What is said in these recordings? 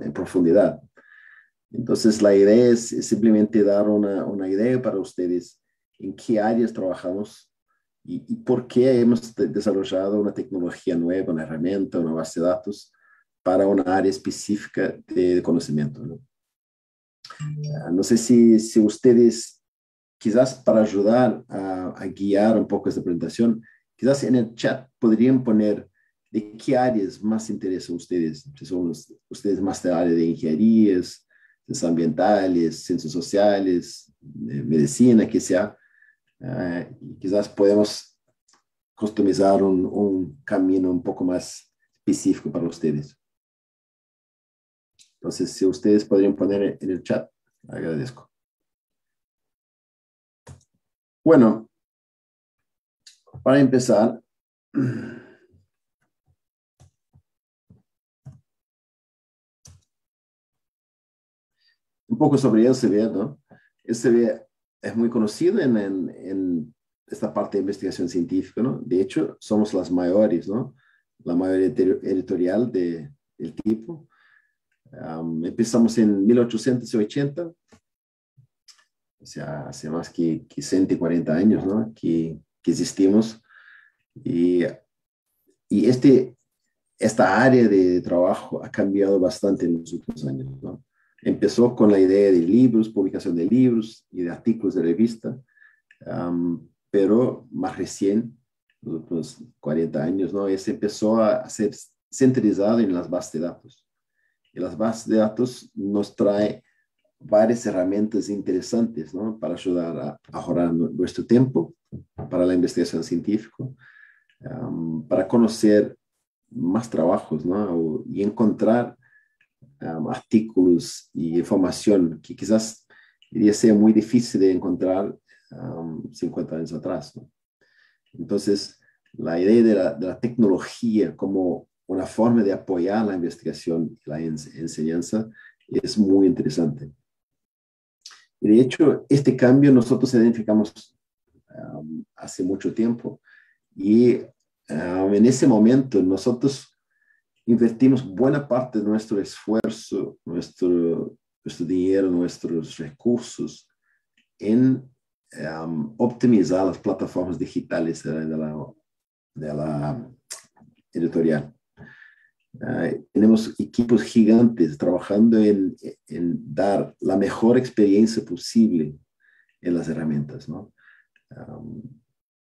en profundidad. Entonces, la idea es simplemente dar una idea para ustedes en qué áreas trabajamos y por qué hemos desarrollado una tecnología nueva, una herramienta, una base de datos para una área específica de conocimiento, ¿no? No sé si ustedes, quizás para ayudar a guiar un poco esta presentación, quizás en el chat podrían poner de qué áreas más interesan a ustedes. Si son ustedes más de área de ingenierías, ciencias ambientales, ciencias sociales, medicina, que sea. Y quizás podemos customizar un camino un poco más específico para ustedes. Entonces, si ustedes podrían poner en el chat, agradezco. Bueno, para empezar, un poco sobre Elsevier, ¿no? Elsevier es muy conocido en esta parte de investigación científica, ¿no? De hecho, somos las mayores, ¿no? La mayoría editorial del tipo. Empezamos en 1880, o sea, hace más que 140 años, ¿no? Que existimos. Y, y esta área de trabajo ha cambiado bastante en los últimos años, ¿no? Empezó con la idea de libros, publicación de libros y de artículos de revista, pero más recién, los últimos 40 años, ¿no? Ese empezó a ser centralizado en las bases de datos. Y las bases de datos nos trae varias herramientas interesantes, ¿no? Para ayudar a ahorrar nuestro tiempo para la investigación científica, para conocer más trabajos, ¿no? Y encontrar artículos y información que quizás iría ser muy difícil de encontrar 50 años atrás, ¿no? Entonces, la idea de la tecnología como una forma de apoyar la investigación y la enseñanza es muy interesante. Y de hecho, este cambio nosotros identificamos hace mucho tiempo y en ese momento nosotros invertimos buena parte de nuestro esfuerzo, nuestro dinero, nuestros recursos en optimizar las plataformas digitales de la editorial. Tenemos equipos gigantes trabajando en dar la mejor experiencia posible en las herramientas, ¿no?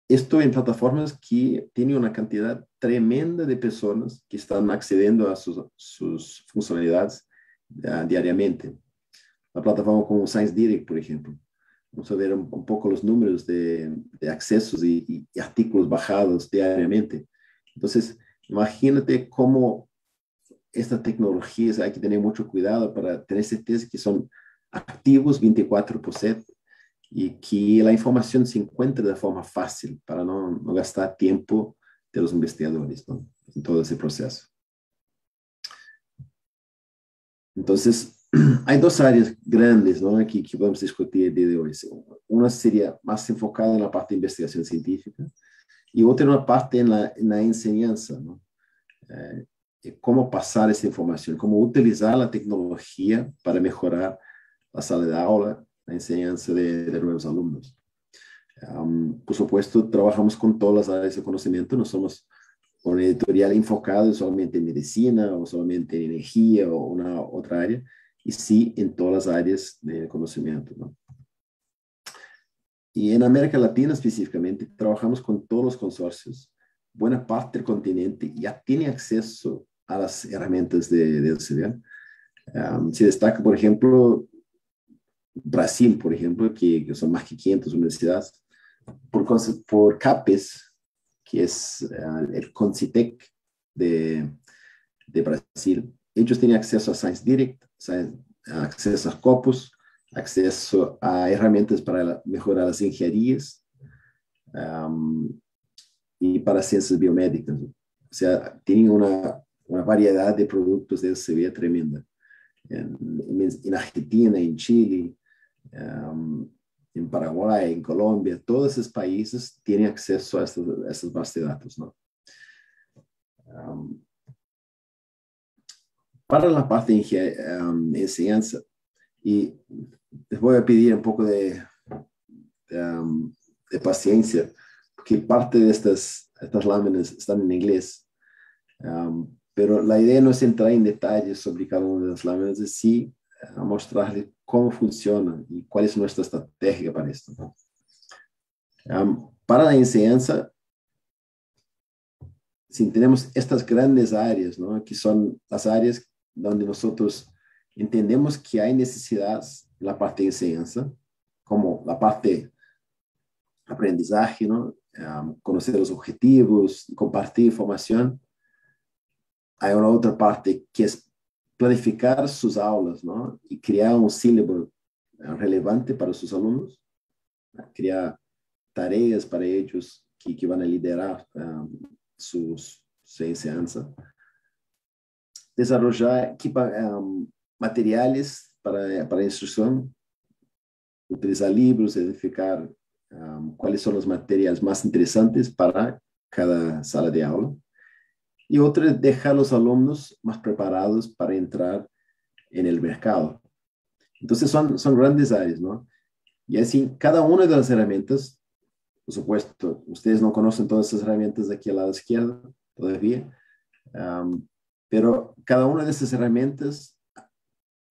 Esto en plataformas que tienen una cantidad tremenda de personas que están accediendo a sus funcionalidades diariamente. La plataforma como ScienceDirect, por ejemplo. Vamos a ver un poco los números de accesos y artículos bajados diariamente. Entonces, imagínate cómo estas tecnologías hay que tener mucho cuidado para tener certeza que son activos 24/7 y que la información se encuentre de forma fácil para no gastar tiempo de los investigadores, ¿no? En todo ese proceso. Entonces, hay dos áreas grandes, ¿no? Que vamos a discutir el día de hoy. Una sería más enfocada en la parte de investigación científica y otra en una parte en la enseñanza, ¿no? Cómo pasar esa información, cómo utilizar la tecnología para mejorar la sala de aula, la enseñanza de nuevos alumnos. Por supuesto, trabajamos con todas las áreas de conocimiento, no somos una editorial enfocada solamente en medicina o solamente en energía o una otra área, y sí en todas las áreas de conocimiento, ¿no? Y en América Latina específicamente, trabajamos con todos los consorcios. Buena parte del continente ya tiene acceso a las herramientas de Elsevier. Se destaca, por ejemplo, Brasil, por ejemplo, que son más que 500 universidades, por CAPES, que es el CONCITEC de Brasil. Ellos tienen acceso a ScienceDirect, acceso a Scopus, acceso a herramientas para mejorar las ingenierías y para ciencias biomédicas. O sea, tienen una variedad de productos de Elsevier tremenda. En Argentina, en Chile, en Paraguay, en Colombia, todos esos países tienen acceso a estas bases de datos, ¿no? para la parte de enseñanza, y les voy a pedir un poco de paciencia, porque parte de estas láminas están en inglés. Pero la idea no es entrar en detalles sobre cada una de las láminas, es sí mostrarles cómo funciona y cuál es nuestra estrategia para esto. Para la enseñanza, si tenemos estas grandes áreas, ¿no? Que son las áreas donde nosotros entendemos que hay necesidades en la parte de enseñanza, como la parte de aprendizaje, ¿no? Conocer los objetivos, compartir información. Hay una otra parte que es planificar sus aulas, ¿no? Y crear un sílabo relevante para sus alumnos, crear tareas para ellos que van a liderar su enseñanza, desarrollar materiales para instrucción, utilizar libros, identificar cuáles son los materiales más interesantes para cada sala de aula. Y otra es dejar a los alumnos más preparados para entrar en el mercado. Entonces son grandes áreas, ¿no? Y así, cada una de las herramientas, por supuesto, ustedes no conocen todas esas herramientas de aquí al lado izquierdo todavía, pero cada una de esas herramientas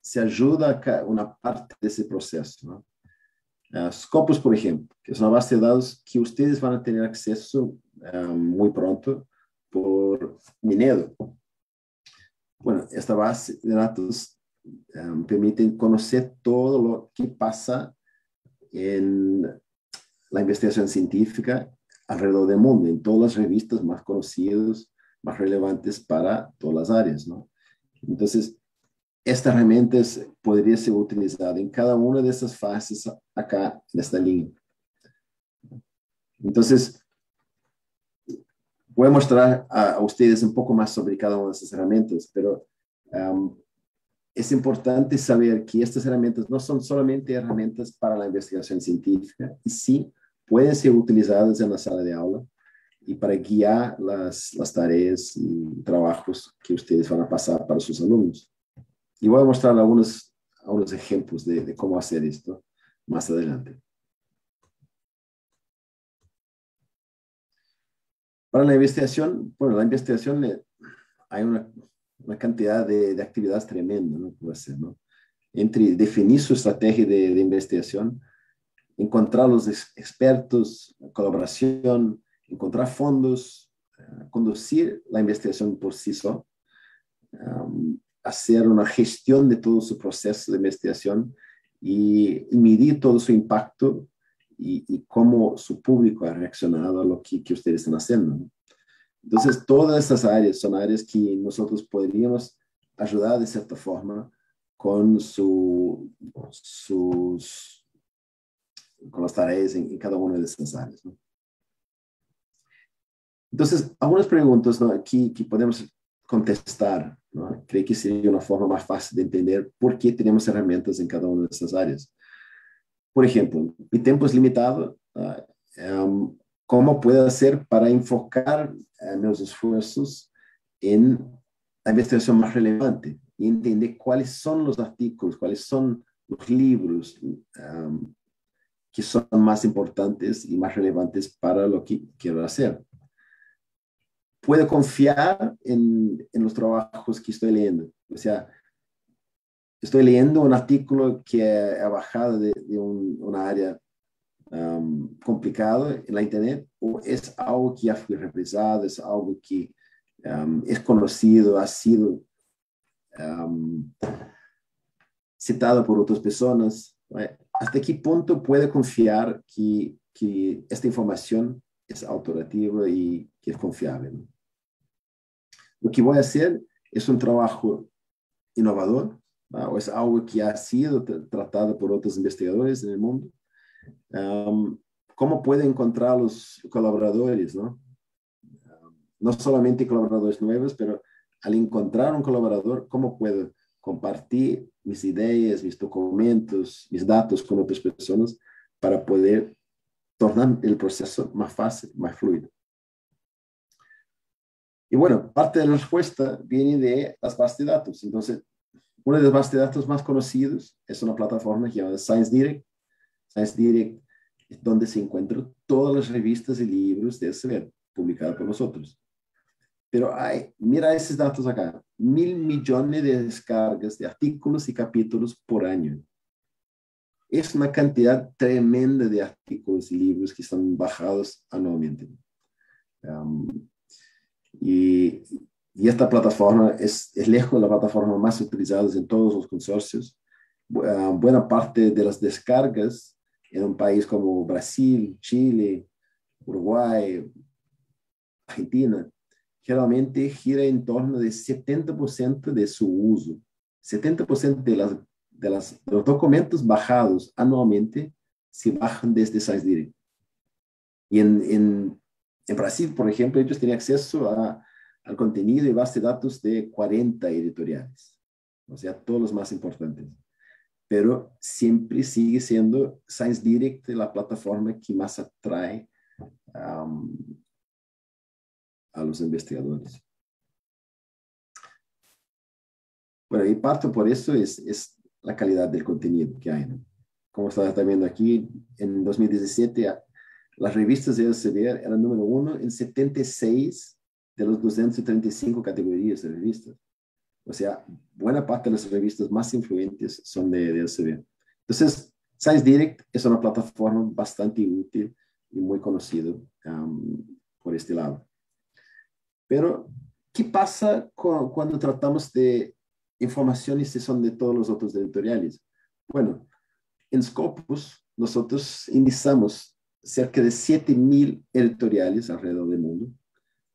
se ayuda a una parte de ese proceso, ¿no? Scopus, por ejemplo, que es una base de datos que ustedes van a tener acceso muy pronto por Minedo. Bueno, esta base de datos permite conocer todo lo que pasa en la investigación científica alrededor del mundo, en todas las revistas más conocidas, más relevantes para todas las áreas, ¿no? Entonces, esta herramienta podría ser utilizada en cada una de esas fases acá en esta línea. Entonces, voy a mostrar a ustedes un poco más sobre cada una de esas herramientas, pero es importante saber que estas herramientas no son solamente herramientas para la investigación científica, y sí pueden ser utilizadas en la sala de aula y para guiar las tareas y trabajos que ustedes van a pasar para sus alumnos. Y voy a mostrar algunos ejemplos de cómo hacer esto más adelante. Para la investigación, bueno, la investigación hay una cantidad de actividades tremenda, ¿no? Puede ser, ¿no? Entre definir su estrategia de investigación, encontrar los expertos, colaboración, encontrar fondos, conducir la investigación por sí solo, hacer una gestión de todo su proceso de investigación y medir todo su impacto y cómo su público ha reaccionado a lo que ustedes están haciendo, ¿no? Entonces, todas estas áreas son áreas que nosotros podríamos ayudar de cierta forma con, con las tareas en cada una de estas áreas, ¿no? Entonces, algunas preguntas, ¿no?, que podemos contestar, ¿no? Creo que sería una forma más fácil de entender por qué tenemos herramientas en cada una de estas áreas. Por ejemplo, mi tiempo es limitado. ¿Cómo puedo hacer para enfocar meus esfuerzos en la investigación más relevante y entender cuáles son los artículos, cuáles son los libros que son más importantes y más relevantes para lo que quiero hacer? Puedo confiar en los trabajos que estoy leyendo. O sea, estoy leyendo un artículo que ha bajado de una área complicado en la internet, o es algo que ya fue revisado, es algo que es conocido, ha sido citado por otras personas, ¿right? ¿Hasta qué punto puede confiar que esta información es autoritativa y que es confiable, ¿no? Lo que voy a hacer es un trabajo innovador, ¿no? O es algo que ha sido tratado por otros investigadores en el mundo. ¿Cómo puedo encontrar los colaboradores, ¿no? No solamente colaboradores nuevos, pero al encontrar un colaborador, ¿cómo puedo compartir mis ideas, mis documentos, mis datos con otras personas para poder tornar el proceso más fácil, más fluido? Y bueno, parte de la respuesta viene de las bases de datos. Entonces, una de las bases de datos más conocidas es una plataforma llamada ScienceDirect. ScienceDirect es donde se encuentran todas las revistas y libros de Elsevier publicados por nosotros. Pero mira esos datos acá, 1.000 millones de descargas de artículos y capítulos por año. Es una cantidad tremenda de artículos y libros que están bajados anualmente. Y esta plataforma es lejos la plataforma más utilizada en todos los consorcios. Buena parte de las descargas en un país como Brasil, Chile, Uruguay, Argentina, geralmente gira en torno de 70% de su uso. 70% de los documentos bajados anualmente se bajan desde ScienceDirect. Y en Brasil, por ejemplo, ellos tienen acceso al contenido y base de datos de 40 editoriales, o sea, todos los más importantes. Pero siempre sigue siendo ScienceDirect la plataforma que más atrae a los investigadores. Bueno, y parte por eso es la calidad del contenido que hay, ¿no? Como estás viendo aquí, en 2017, las revistas de Elsevier eran número 1 en 76 de los 235 categorías de revistas. O sea, buena parte de las revistas más influyentes son de Elsevier. Entonces, ScienceDirect es una plataforma bastante útil y muy conocida por este lado. Pero, ¿qué pasa cuando tratamos de informaciones que son de todos los otros editoriales? Bueno, en Scopus nosotros indexamos cerca de 7.000 editoriales alrededor del mundo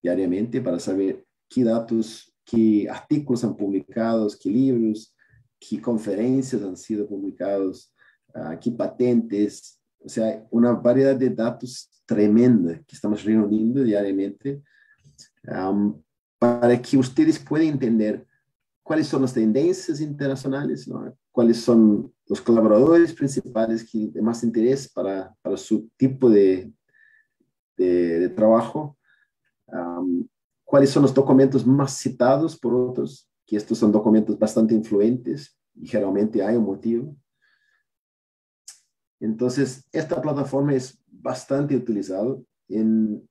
diariamente para saber qué datos, qué artículos han publicado, qué libros, qué conferencias han sido publicados, qué patentes. O sea, una variedad de datos tremenda que estamos reuniendo diariamente para que ustedes puedan entender cuáles son las tendencias internacionales, ¿no? Cuáles son los colaboradores principales que de más interés para su tipo de trabajo, cuáles son los documentos más citados por otros, que estos son documentos bastante influentes y generalmente hay un motivo. Entonces, esta plataforma es bastante utilizada. En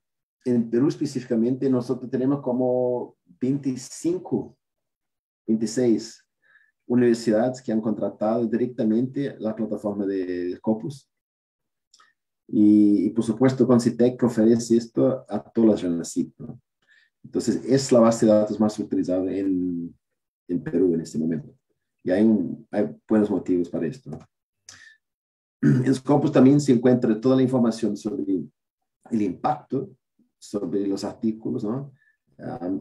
Perú específicamente, nosotros tenemos como 25, 26 universidades que han contratado directamente la plataforma de Scopus. Y por supuesto, Concitec ofrece esto a todas las RENACYT, ¿no? Entonces, es la base de datos más utilizada en Perú en este momento. Y hay buenos motivos para esto, ¿no? En Scopus también se encuentra toda la información sobre el impacto, sobre los artículos, ¿no?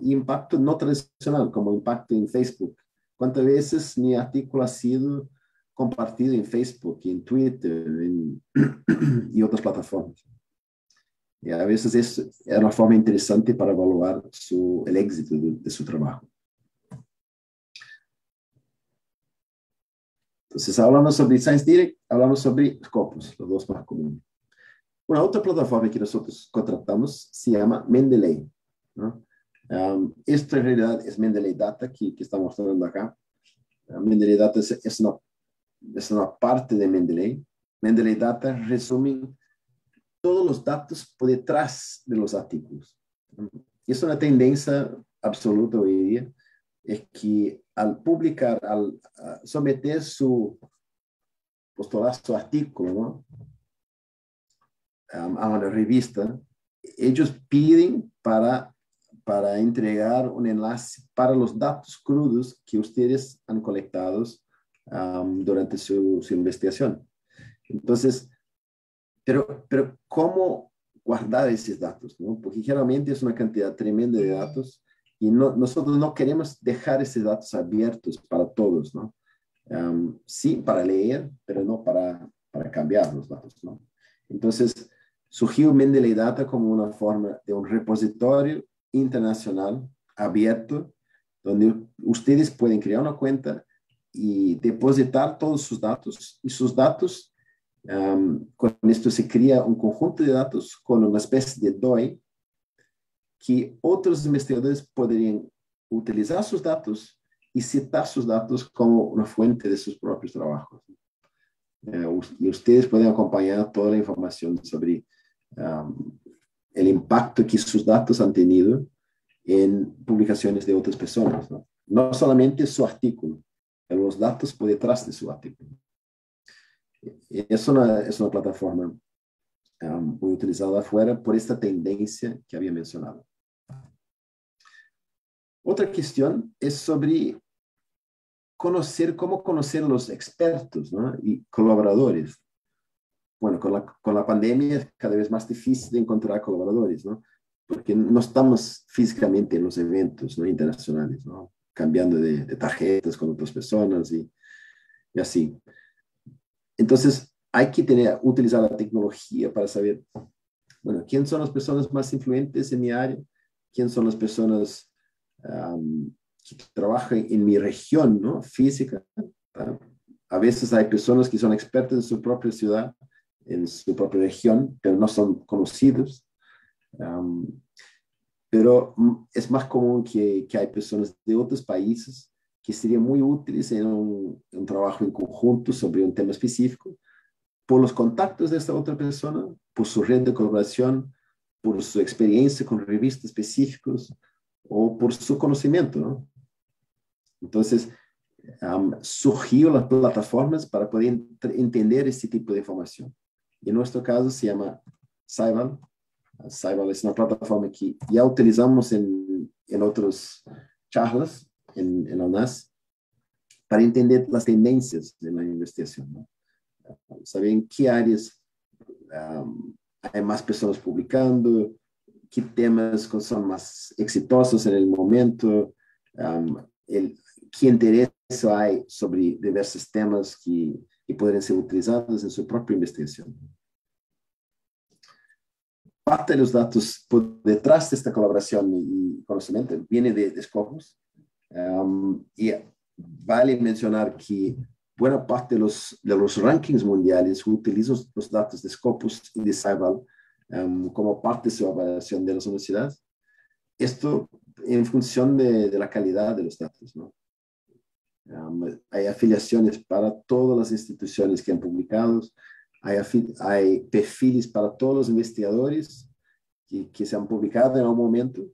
Impacto no tradicional, como impacto en Facebook. ¿Cuántas veces mi artículo ha sido compartido en Facebook, en Twitter y otras plataformas? Y a veces es una forma interesante para evaluar el éxito de su trabajo. Entonces, hablamos sobre ScienceDirect, hablamos sobre Scopus, los dos más comunes. Una otra plataforma que nosotros contratamos se llama Mendeley, ¿no? Esto en realidad es Mendeley Data que estamos mostrando acá. Mendeley Data es una parte de Mendeley. Mendeley Data resume todos los datos por detrás de los artículos. Es una tendencia absoluta hoy en día, es que al publicar, al someter postular su artículo, ¿no? A una revista, ellos piden para entregar un enlace para los datos crudos que ustedes han colectado durante su investigación. Entonces, pero ¿cómo guardar esos datos, ¿no? Porque generalmente es una cantidad tremenda de datos y nosotros no queremos dejar esos datos abiertos para todos, ¿no? Sí, para leer, pero no para cambiar los datos, ¿no? Entonces, surgió Mendeley Data como una forma de un repositorio internacional abierto, donde ustedes pueden crear una cuenta y depositar todos sus datos, y sus datos, con esto se crea un conjunto de datos con una especie de DOI que otros investigadores podrían utilizar sus datos y citar sus datos como una fuente de sus propios trabajos. Y ustedes pueden acompañar toda la información sobre el impacto que sus datos han tenido en publicaciones de otras personas, ¿no? No solamente su artículo, pero los datos por detrás de su artículo. Es una plataforma muy utilizada afuera por esta tendencia que había mencionado. Otra cuestión es sobre cómo conocer a los expertos, ¿no? Y colaboradores. Bueno, con la pandemia es cada vez más difícil de encontrar colaboradores, ¿no? Porque no estamos físicamente en los eventos, ¿no?, internacionales, ¿no?, cambiando de tarjetas con otras personas y así. Entonces, hay que utilizar la tecnología para saber, bueno, quién son las personas más influyentes en mi área, quién son las personas que trabajan en mi región, ¿no?, física. A veces hay personas que son expertas en su propia ciudad, en su propia región, pero no son conocidos. Pero es más común que hay personas de otros países que serían muy útiles en un trabajo en conjunto sobre un tema específico, por los contactos de esta otra persona, por su red de colaboración, por su experiencia con revistas específicos o por su conocimiento, ¿no? Entonces, surgió las plataformas para poder entender este tipo de información. Y en nuestro caso se llama Scival. Scival es una plataforma que ya utilizamos en otras charlas en la UNAS para entender las tendencias de la investigación, ¿no? Saber en qué áreas hay más personas publicando, qué temas son más exitosos en el momento, qué interés hay sobre diversos temas que pueden ser utilizados en su propia investigación. Parte de los datos por detrás de esta colaboración y conocimiento viene de Scopus. Y vale mencionar que buena parte de los rankings mundiales utilizan los datos de Scopus y de Scival como parte de su evaluación de las universidades. Esto en función de la calidad de los datos, ¿no? Hay afiliaciones para todas las instituciones que han publicado, hay perfiles para todos los investigadores que se han publicado en algún momento,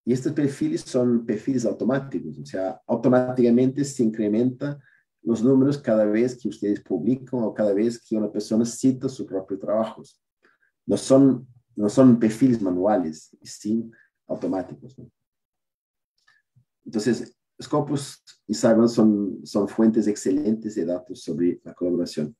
y estos perfiles son perfiles automáticos, o sea, automáticamente se incrementa los números cada vez que ustedes publican o cada vez que una persona cita sus propios trabajos. No son perfiles manuales, sí automáticos, ¿no? Entonces, Scopus y Scival son fuentes excelentes de datos sobre la colaboración.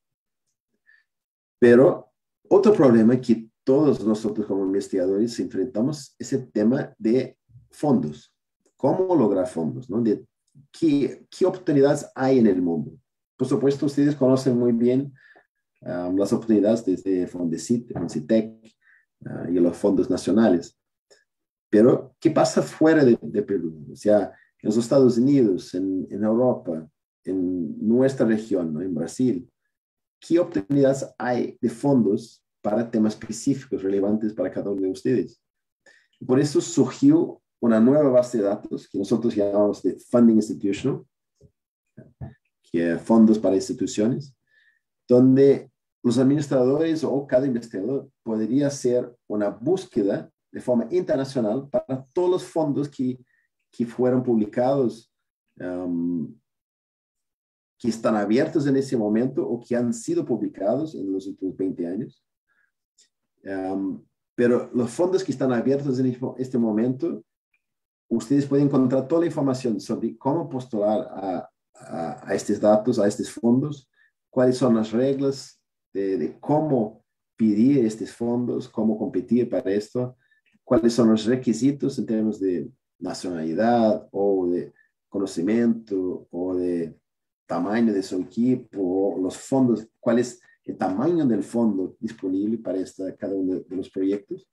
Pero otro problema que todos nosotros como investigadores enfrentamos es el tema de fondos. ¿Cómo lograr fondos, ¿no? De qué oportunidades hay en el mundo. Por supuesto, ustedes conocen muy bien las oportunidades desde Fondesit, Foncitec y los fondos nacionales. Pero, ¿qué pasa fuera de Perú? O sea, en los Estados Unidos, en Europa, en nuestra región, ¿no?, en Brasil, ¿qué oportunidades hay de fondos para temas específicos relevantes para cada uno de ustedes? Por eso surgió una nueva base de datos que nosotros llamamos de Funding Institutional, que es fondos para instituciones, donde los administradores o cada investigador podría hacer una búsqueda de forma internacional para todos los fondos que fueron publicados, que están abiertos en ese momento o que han sido publicados en los últimos 20 años. Pero los fondos que están abiertos en este momento, ustedes pueden encontrar toda la información sobre cómo postular a estos datos, a estos fondos, cuáles son las reglas de cómo pedir estos fondos, cómo competir para esto, cuáles son los requisitos en términos de nacionalidad o de conocimiento o de tamaño de su equipo, o los fondos, cuál es el tamaño del fondo disponible para cada uno de los proyectos.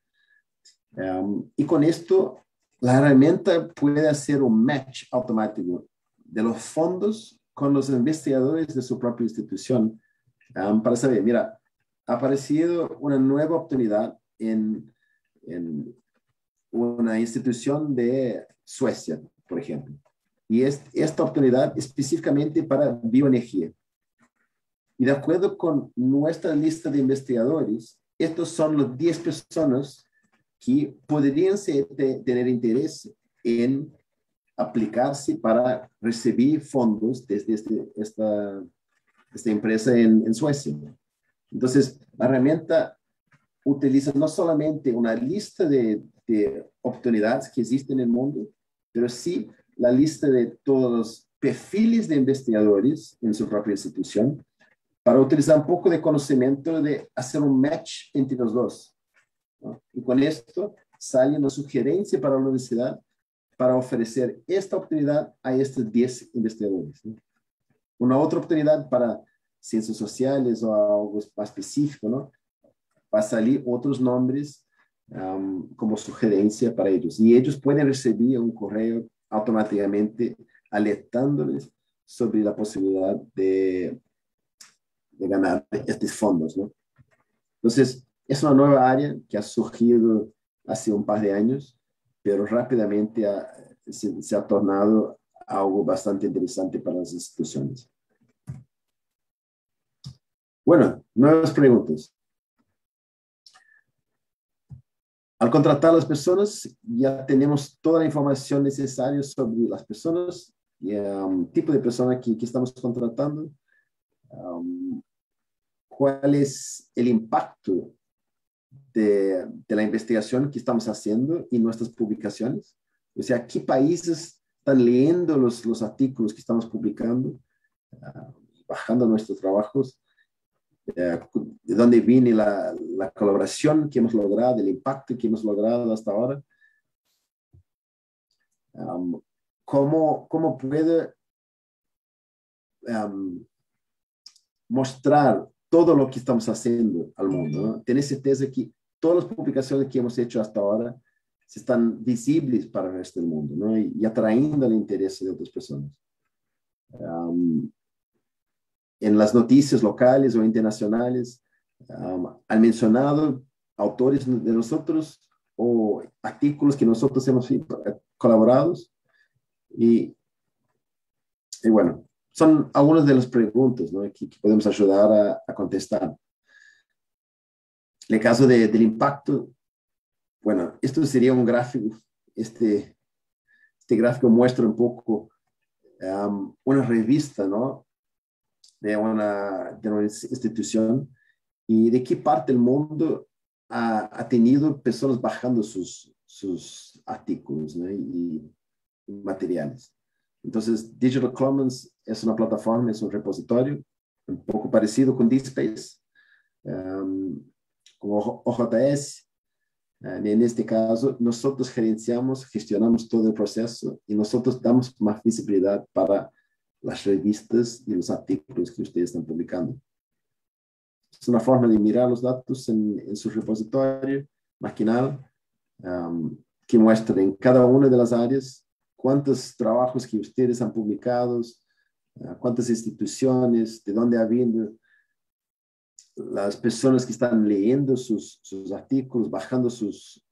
Y con esto, la herramienta puede hacer un match automático de los fondos con los investigadores de su propia institución, para saber, mira, ha aparecido una nueva oportunidad en una institución de Suecia, por ejemplo. Y esta oportunidad específicamente para bioenergía. Y de acuerdo con nuestra lista de investigadores, estos son los 10 personas que podrían tener interés en aplicarse para recibir fondos desde esta empresa en Suecia. Entonces, la herramienta utiliza no solamente una lista de oportunidades que existen en el mundo, pero sí la lista de todos los perfiles de investigadores en su propia institución, para utilizar un poco de conocimiento de hacer un match entre los dos, ¿no? Y con esto sale una sugerencia para la universidad para ofrecer esta oportunidad a estos 10 investigadores, ¿no? Una otra oportunidad para ciencias sociales o algo más específico, ¿no? Va a salir otros nombres como sugerencia para ellos. Y ellos pueden recibir un correo automáticamente alertándoles sobre la posibilidad de ganar estos fondos, ¿no? Entonces, es una nueva área que ha surgido hace un par de años, pero rápidamente se ha tornado algo bastante interesante para las instituciones. Bueno, nuevas preguntas. Al contratar a las personas, ya tenemos toda la información necesaria sobre las personas y tipo de persona que estamos contratando. ¿Cuál es el impacto de la investigación que estamos haciendo y nuestras publicaciones? O sea, ¿qué países están leyendo los artículos que estamos publicando, bajando nuestros trabajos? ¿De dónde viene la colaboración que hemos logrado, el impacto que hemos logrado hasta ahora? ¿Cómo puede mostrar todo lo que estamos haciendo al mundo, ¿no? Tener certeza que todas las publicaciones que hemos hecho hasta ahora se están visibles para el resto del mundo, ¿no? Y atrayendo el interés de otras personas. En las noticias locales o internacionales, han mencionado autores de nosotros o artículos que nosotros hemos colaborado. Y bueno, son algunas de las preguntas, ¿no?, que podemos ayudar a contestar. En el caso del impacto, bueno, esto sería un gráfico. Este gráfico muestra un poco una revista, ¿no?, de una institución y de qué parte del mundo ha tenido personas bajando sus artículos, ¿no?, y materiales. Entonces, Digital Commons es una plataforma, es un repositorio, un poco parecido con DSpace, como OJS. En este caso, nosotros gestionamos todo el proceso y nosotros damos más visibilidad para las revistas y los artículos que ustedes están publicando. Es una forma de mirar los datos en su repositorio maquinal, que muestra en cada una de las áreas cuántos trabajos que ustedes han publicado, cuántas instituciones, de dónde ha habido las personas que están leyendo sus artículos, bajando sus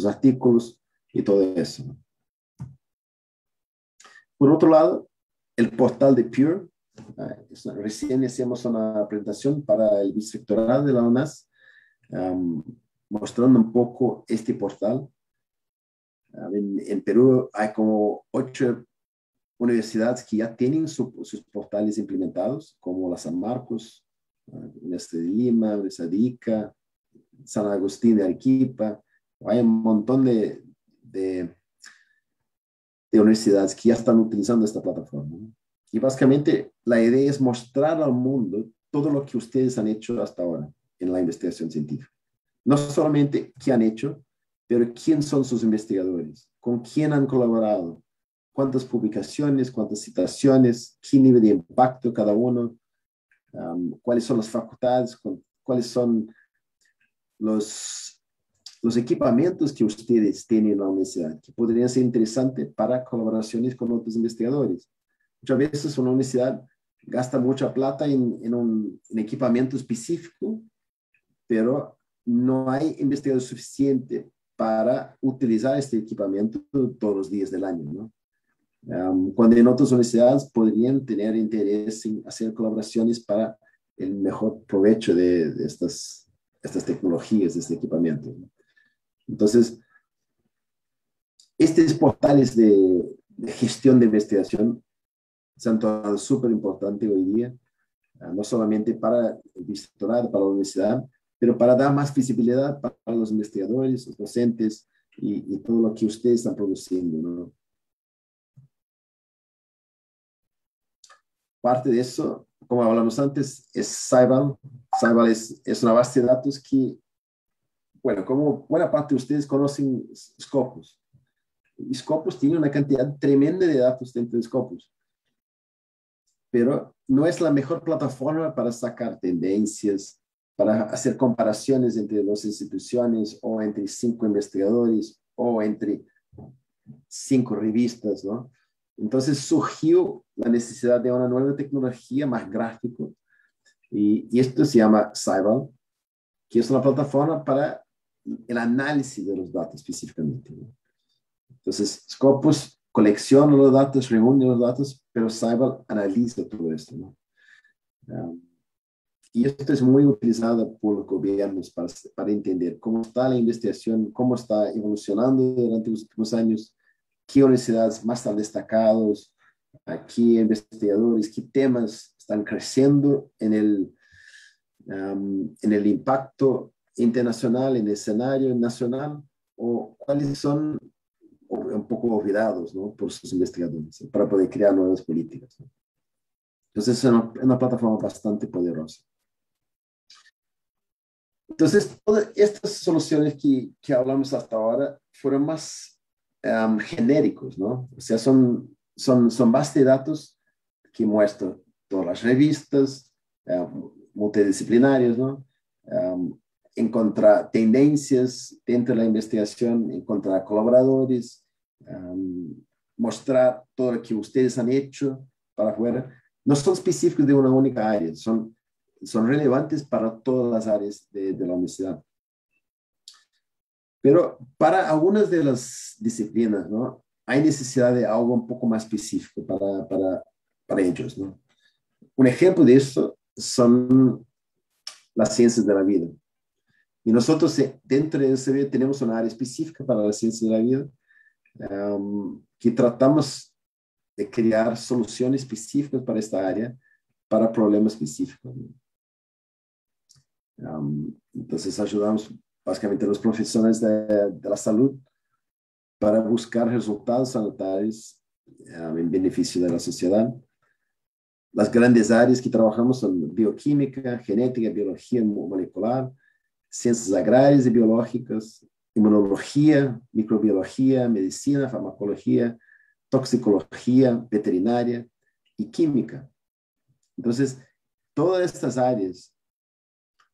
artículos y todo eso. Por otro lado, el portal de Pure. Recién hicimos una presentación para el vicerrectorado de la UNAS, mostrando un poco este portal. En Perú hay como 8 universidades que ya tienen sus portales implementados, como la San Marcos, Universidad de Lima, Universidad de Ica, San Agustín de Arequipa. Hay un montón de universidades que ya están utilizando esta plataforma, ¿no? Y básicamente la idea es mostrar al mundo todo lo que ustedes han hecho hasta ahora en la investigación científica. No solamente qué han hecho, pero quién son sus investigadores, con quién han colaborado, cuántas publicaciones, cuántas citaciones, qué nivel de impacto cada uno, cuáles son las facultades, cuáles son los equipamientos que ustedes tienen en la universidad, que podrían ser interesantes para colaboraciones con otros investigadores. Muchas veces una universidad gasta mucha plata en un equipamiento específico, pero no hay investigadores suficientes para utilizar este equipamiento todos los días del año, ¿no? Cuando en otras universidades podrían tener interés en hacer colaboraciones para el mejor provecho de estas tecnologías, de este equipamiento, ¿no? Entonces, estos portales de gestión de investigación se han tornado súper importantes hoy día, no solamente para el vicerrectorado, para la universidad, pero para dar más visibilidad para los investigadores, los docentes y todo lo que ustedes están produciendo, ¿no? Parte de eso, como hablamos antes, es Saibal. Saibal es una base de datos que, bueno, como buena parte de ustedes conocen Scopus. Scopus tiene una cantidad tremenda de datos dentro de Scopus, pero no es la mejor plataforma para sacar tendencias, para hacer comparaciones entre dos instituciones o entre 5 investigadores o entre 5 revistas, ¿no? Entonces surgió la necesidad de una nueva tecnología más gráfica y esto se llama Saibal, que es una plataforma para el análisis de los datos específicamente, ¿no? Entonces, Scopus colecciona los datos, reúne los datos, pero Saibal analiza todo esto, ¿no? Y esto es muy utilizado por los gobiernos para entender cómo está la investigación, cómo está evolucionando durante los últimos años, qué universidades más están destacados, qué investigadores, qué temas están creciendo en el impacto internacional, en el escenario nacional, o cuáles son un poco olvidados, ¿no?, por sus investigadores, para poder crear nuevas políticas, ¿no? Entonces es una plataforma bastante poderosa. Entonces, todas estas soluciones que hablamos hasta ahora fueron más genéricos, ¿no? O sea, son bases de datos que muestran todas las revistas multidisciplinarias, ¿no? Encontrar tendencias dentro de la investigación, encontrar colaboradores, mostrar todo lo que ustedes han hecho para afuera. No son específicos de una única área, son relevantes para todas las áreas de la universidad. Pero para algunas de las disciplinas, ¿no?, hay necesidad de algo un poco más específico para ellos, ¿no? Un ejemplo de esto son las ciencias de la vida. Y nosotros dentro de SB tenemos una área específica para las ciencias de la vida, que tratamos de crear soluciones específicas para esta área, para problemas específicos, ¿no? Entonces ayudamos básicamente a los profesionales de la salud para buscar resultados sanitarios en beneficio de la sociedad. Las grandes áreas que trabajamos son bioquímica, genética, biología molecular, ciencias agrarias y biológicas, inmunología, microbiología, medicina, farmacología, toxicología, veterinaria y química. Entonces, todas estas áreas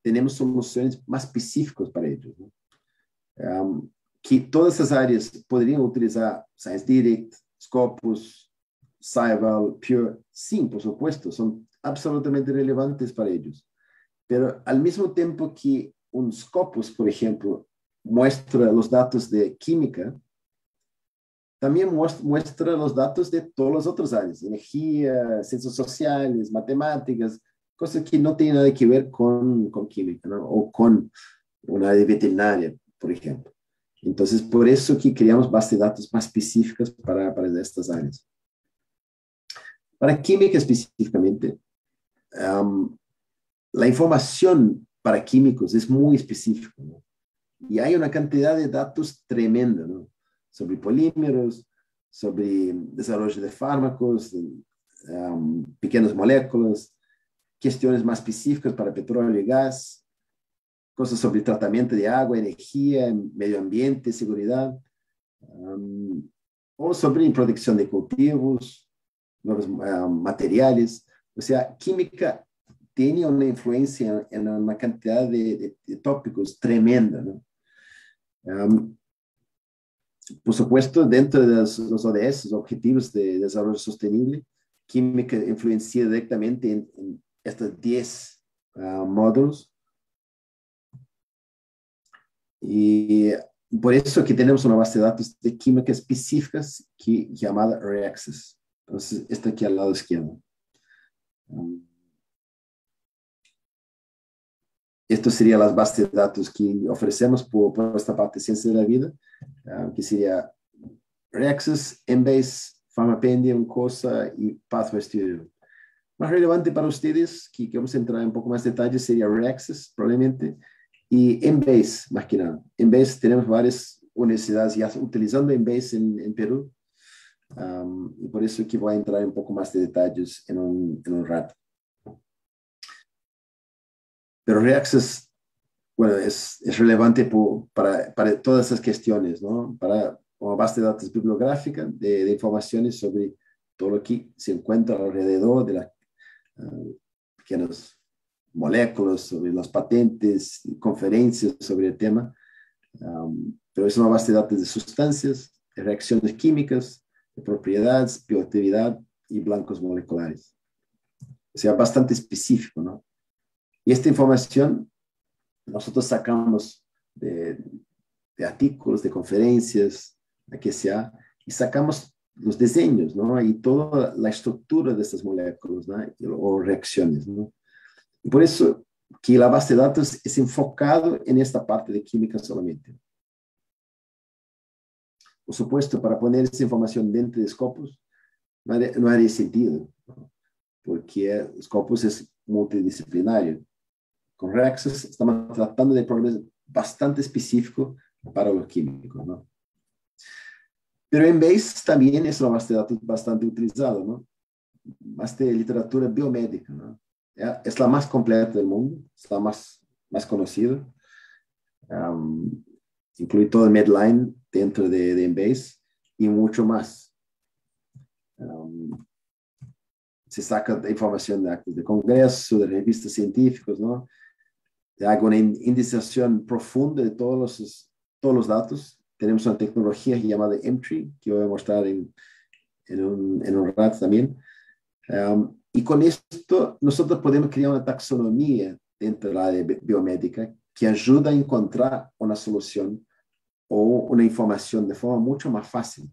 tenemos soluciones más específicas para ellos, ¿no? Que todas essas áreas poderiam utilizar ScienceDirect, Scopus, Saibal, Pure. Sim, por supuesto, são absolutamente relevantes para eles. Pero al mismo tempo que un Scopus, por ejemplo, muestra los datos de química, también muestra los datos de todas las otras áreas, energía, ciencias sociales, matemáticas, cosas que no tienen nada que ver con química, ¿no?, o con una área veterinaria, por ejemplo. Entonces, por eso que creamos bases de datos más específicas para estas áreas. Para química específicamente, la información para químicos es muy específica, ¿no? Y hay una cantidad de datos tremenda, ¿no?, sobre polímeros, sobre desarrollo de fármacos, pequeñas moléculas, cuestiones más específicas para petróleo y gas, cosas sobre tratamento de agua, energía, medio ambiente, seguridad, o sobre producción de cultivos, nuevos materiales. O sea, química tiene una influencia en una cantidad de tópicos tremenda, ¿no? Por supuesto, dentro de los ODS, los Objetivos de Desarrollo Sostenible, química influencia directamente en estos 10 módulos. Y por eso que tenemos una base de datos de química específicas llamada Reaccess. Entonces, esta aquí al lado izquierdo. Esto sería las bases de datos que ofrecemos por esta parte de ciencia de la vida, que sería Reaccess, Embase, Pharmapedia, Oncosa y Pathway Studio. Más relevante para ustedes, que vamos a entrar en un poco más de detalle, sería Reaccess, probablemente, y Embase, más que nada. Embase, tenemos varias universidades ya utilizando Embase en Perú, y por eso que voy a entrar en un poco más de detalles en un rato. Pero Reaccess, bueno, es relevante para todas esas cuestiones, ¿no? Para una base de datos bibliográfica de informaciones sobre todo lo que se encuentra alrededor de las pequeñas moléculas, sobre las patentes, conferencias sobre el tema. Pero es una base de datos de sustancias, de reacciones químicas, de propiedades, bioactividad y blancos moleculares. O sea, bastante específico, ¿no? Y esta información nosotros sacamos de artículos, de conferencias, de que sea, y sacamos los diseños, ¿no? Y toda la estructura de estas moléculas, ¿no? O reacciones, ¿no? Y por eso que la base de datos es enfocado en esta parte de química solamente. Por supuesto, para poner esa información dentro de Scopus no haría sentido, ¿no? Porque Scopus es multidisciplinario. Con Reaccess estamos tratando de problemas bastante específicos para los químicos, ¿no? Pero Embase también es una base de datos bastante utilizada, ¿no? Más de literatura biomédica, ¿no? Es la más completa del mundo, es la más conocida. Incluye todo el Medline dentro de Embase y mucho más. Se saca información de actos de congreso, de revistas científicas, ¿no? Hago una indexación profunda de todos los datos. Tenemos una tecnología llamada Emtree, que voy a mostrar en un rato también. Y con esto nosotros podemos crear una taxonomía dentro de la área biomédica que ayuda a encontrar una solución o una información de forma mucho más fácil.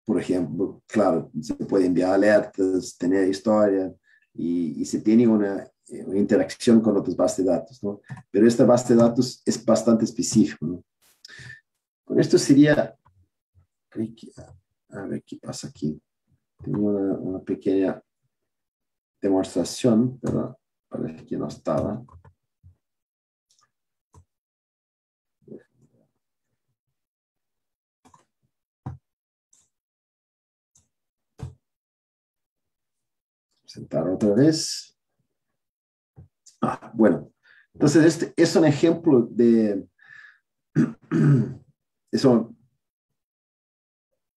Por ejemplo, claro, se puede enviar alertas, tener historia y se tiene una interacción con otras bases de datos, ¿no? Pero esta base de datos es bastante específica, ¿no? Con esto sería, a ver qué pasa aquí. Tengo una pequeña demostración, pero parece que no estaba. Sentar otra vez. Bueno, entonces este es un ejemplo de eso,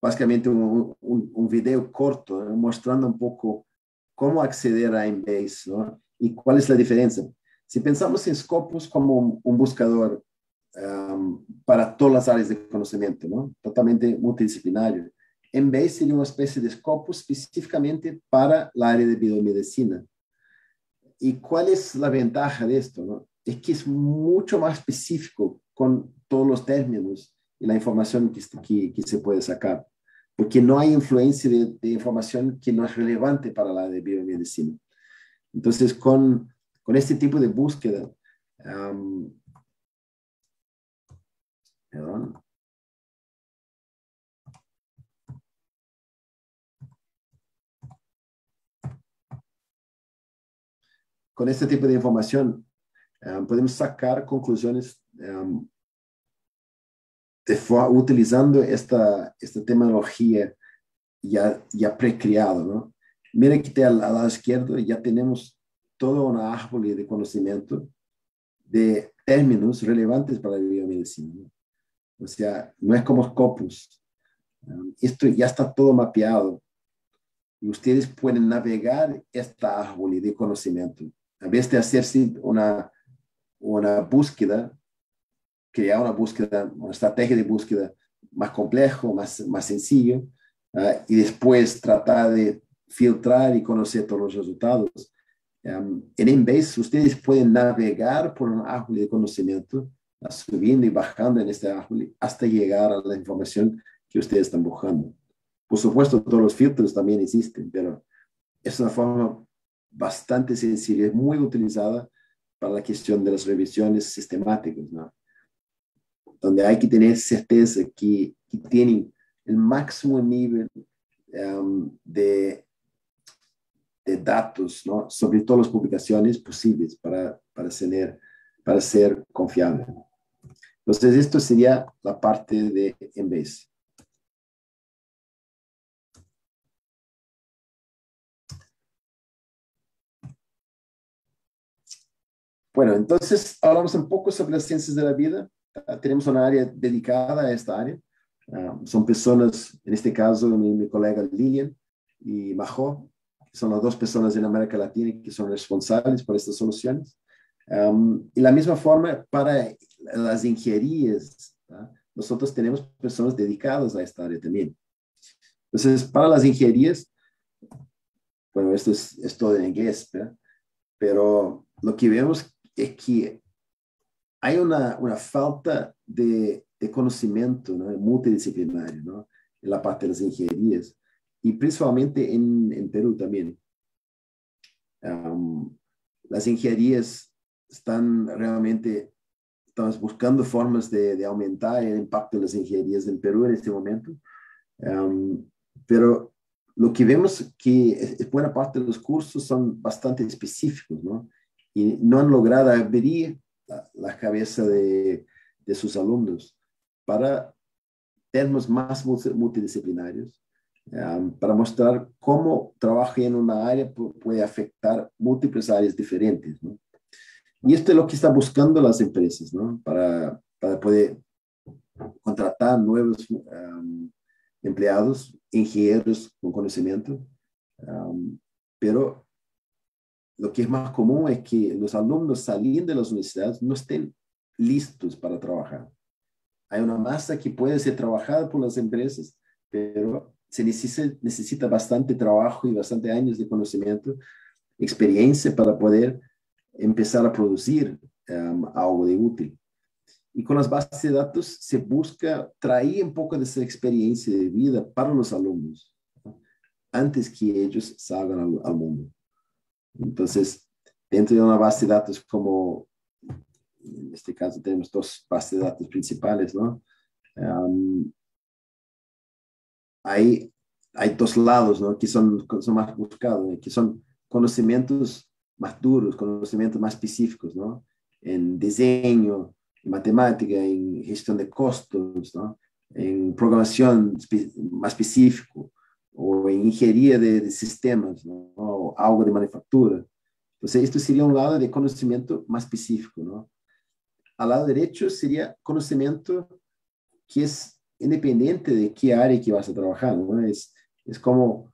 básicamente un video corto, ¿no? Mostrando un poco cómo acceder a Embase, ¿no? Y cuál es la diferencia. Si pensamos en Scopus como un buscador para todas las áreas de conocimiento, ¿no? Totalmente multidisciplinario. Embase sería una especie de Scopus específicamente para la área de biomedicina. ¿Y cuál es la ventaja de esto, no? Es que es mucho más específico con todos los términos y la información que se puede sacar, porque no hay influencia de información que no es relevante para la de biomedicina. Entonces, con este tipo de búsqueda, perdón, con este tipo de información podemos sacar conclusiones utilizando esta tecnología ya precreado, ¿no? Miren que al lado izquierdo ya tenemos todo un árbol de conocimiento de términos relevantes para la biomedicina, ¿no? O sea, no es como Scopus. Esto ya está todo mapeado y ustedes pueden navegar esta árbol de conocimiento. A vez de hacerse una búsqueda, crear una estrategia de búsqueda más complejo, más sencillo, y después tratar de filtrar y conocer todos los resultados. En Embase, ustedes pueden navegar por un árbol de conocimiento, subiendo y bajando en este árbol hasta llegar a la información que ustedes están buscando. Por supuesto, todos los filtros también existen, pero es una forma bastante sencilla, es muy utilizada para la cuestión de las revisiones sistemáticas, ¿no? Donde hay que tener certeza que tienen el máximo nivel de datos, ¿no? Sobre todas las publicaciones posibles para ser confiable. Entonces, esto sería la parte de Embase. Bueno, entonces hablamos un poco sobre las ciencias de la vida. Tenemos una área dedicada a esta área. Son personas, en este caso, mi colega Lilian y Majo, que son las dos personas en América Latina que son responsables por estas soluciones. Y la misma forma para las ingenierías, ¿tá? Nosotros tenemos personas dedicadas a esta área también. Entonces, para las ingenierías, bueno, esto es todo en inglés, ¿verdad? Pero lo que vemos es que hay una falta de conocimiento, ¿no? Multidisciplinario, ¿no? En la parte de las ingenierías y principalmente en Perú también. Las ingenierías estamos buscando formas de aumentar el impacto de las ingenierías en Perú en este momento, pero lo que vemos es que buena parte de los cursos son bastante específicos, ¿no? Y no han logrado abrir la cabeza de sus alumnos para temas más multidisciplinarios, para mostrar cómo trabajar en una área puede afectar múltiples áreas diferentes, ¿no? Y esto es lo que están buscando las empresas, ¿no? Para poder contratar nuevos empleados, ingenieros con conocimiento, pero lo que es más común es que los alumnos saliendo de las universidades no estén listos para trabajar. Hay una masa que puede ser trabajada por las empresas, pero se necesita bastante trabajo y bastante años de conocimiento, experiencia para poder empezar a producir algo de útil. Y con las bases de datos se busca traer un poco de esa experiencia de vida para los alumnos, ¿no? Antes que ellos salgan al mundo. Entonces, dentro de una base de datos como, en este caso tenemos dos bases de datos principales, ¿no? Hay, hay dos lados, ¿no? Que son más buscados, ¿no? Que son conocimientos más duros, conocimientos más específicos, ¿no? En diseño, en matemática, en gestión de costos, ¿no? En programación más específico, o en ingeniería de sistemas, ¿no? O algo de manufactura. Entonces, esto sería un lado de conocimiento más específico, ¿no? Al lado derecho sería conocimiento que es independiente de qué área que vas a trabajar, ¿no? Es como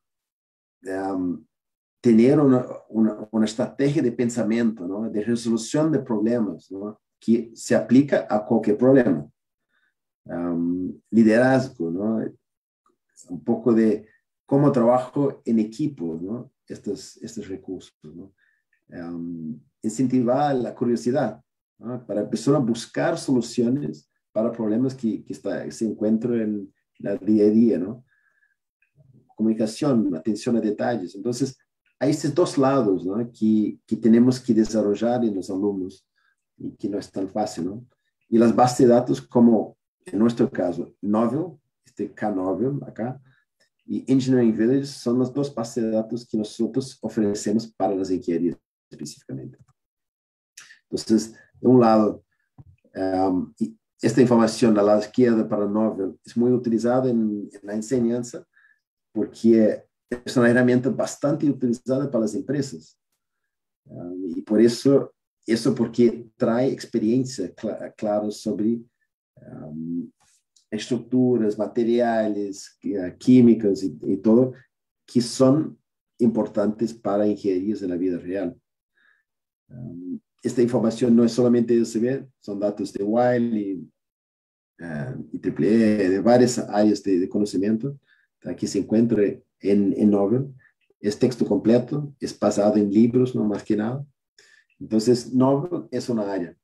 tener una estrategia de pensamiento, ¿no? De resolución de problemas, ¿no? Que se aplica a cualquier problema. Liderazgo, ¿no? Un poco de cómo trabajo en equipo, ¿no? Estos recursos, ¿no? Incentivar la curiosidad, ¿no? Para empezar a buscar soluciones para problemas que se encuentran en el día a día, ¿no? Comunicación, atención a detalles. Entonces, hay estos dos lados, ¿no? Que tenemos que desarrollar en los alumnos y que no es tan fácil, ¿no? Y las bases de datos como, en nuestro caso, Novel, este K-Novel acá, y Engineering Village son las dos bases de datos que nosotros ofrecemos para las ingenierías específicamente. Entonces, de un lado, esta información al lado izquierdo para Novel es muy utilizada en la enseñanza porque es una herramienta bastante utilizada para las empresas. Y por eso porque trae experiencia clara sobre estructuras, materiales, químicas y todo, que son importantes para ingenierías en la vida real. Esta información no es solamente de ESB, son datos de Wiley y EEE, de varias áreas de conocimiento que se encuentra en Novel. es texto completo, es basado en libros, no más que nada. Entonces, novel es una área.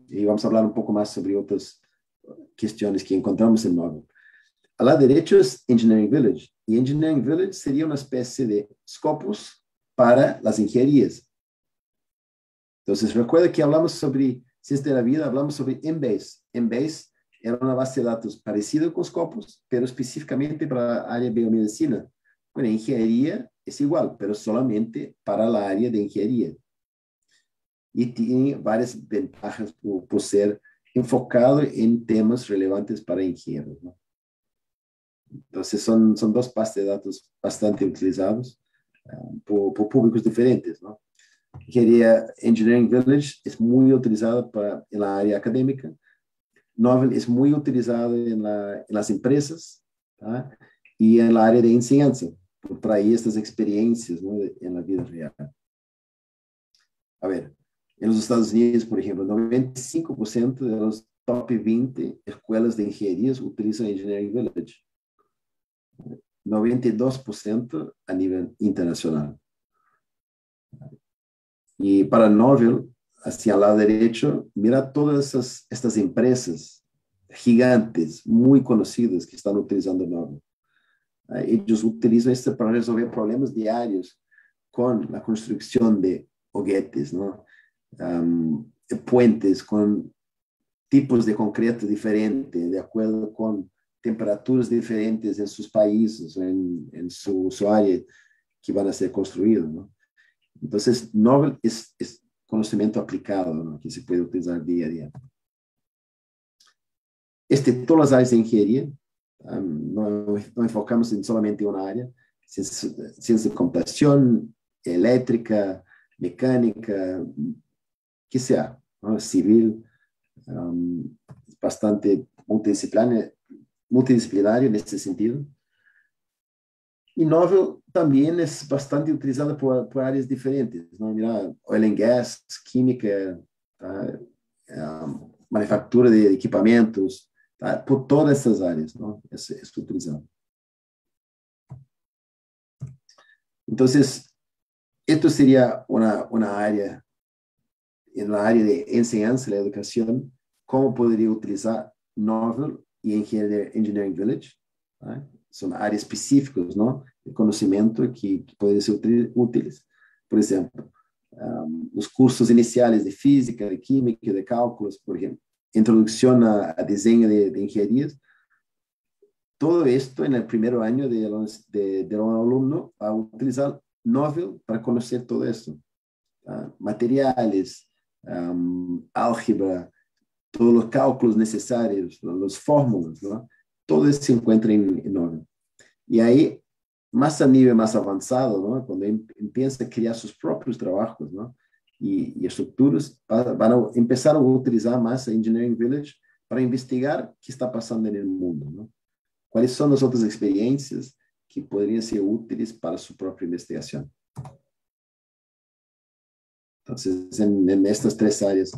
Y vamos a hablar un poco más sobre otras cuestiones que encontramos en novel. A la derecha es Engineering Village. Y Engineering Village sería una especie de Scopus para las ingenierías. Entonces, recuerda que hablamos sobre ciencia de la vida, hablamos sobre Embase. Embase era una base de datos parecida con Scopus, pero específicamente para la área de biomedicina. Bueno, ingeniería es igual, pero solamente para la área de ingeniería. Y tiene varias ventajas por ser enfocado en temas relevantes para ingenieros, ¿no? Entonces, son dos bases de datos bastante utilizados por públicos diferentes, ¿no? Ingeniería Engineering Village es muy utilizada en la área académica. Novel es muy utilizado en las empresas, ¿tá? Y en la área de enseñanza, por traer estas experiencias, ¿no?, en la vida real. A ver, en los Estados Unidos, por ejemplo, 95% de los top 20 escuelas de ingeniería utilizan Engineering Village. 92% a nivel internacional. Y para Novel, hacia el lado derecho, mira todas estas empresas gigantes, muy conocidas, que están utilizando Novel. Ellos utilizan esto para resolver problemas diarios con la construcción de hoguetes, ¿no? Puentes con tipos de concreto diferentes, de acuerdo con temperaturas diferentes en sus países, en su área que van a ser construidos, ¿no? Entonces, Novel es conocimiento aplicado, ¿no?, que se puede utilizar día a día. Todas las áreas de ingeniería, no enfocamos en solamente una área, ciencia de computación, eléctrica, mecánica, que sea, ¿no?, civil, bastante multidisciplinario en este sentido. Y Novel también es bastante utilizada por áreas diferentes, ¿no? Mira, oil and gas, química, manufactura de equipamientos, por todas essas áreas, ¿no? Es utilizado. Entonces, esto sería una área, en la área de enseñanza, la educación, cómo podría utilizar Novel y Engineering Village, ¿no? Son áreas específicas, ¿no?, de conocimiento que pueden ser útiles. Por ejemplo, los cursos iniciales de física, de química, de cálculos, por ejemplo, introducción a diseño de ingenierías. Todo esto en el primer año de un alumno a utilizar Novel para conocer todo esto. Materiales, álgebra, todos los cálculos necesarios, las fórmulas, ¿no? Todo eso se encuentra en Novel. Y ahí, más a nivel más avanzado, ¿no?, cuando empieza a crear sus propios trabajos, ¿no?, y estructuras, van a empezar a utilizar más Engineering Village para investigar qué está pasando en el mundo, ¿no? Cuáles son las otras experiencias que podrían ser útiles para su propia investigación. Entonces, en estas tres áreas,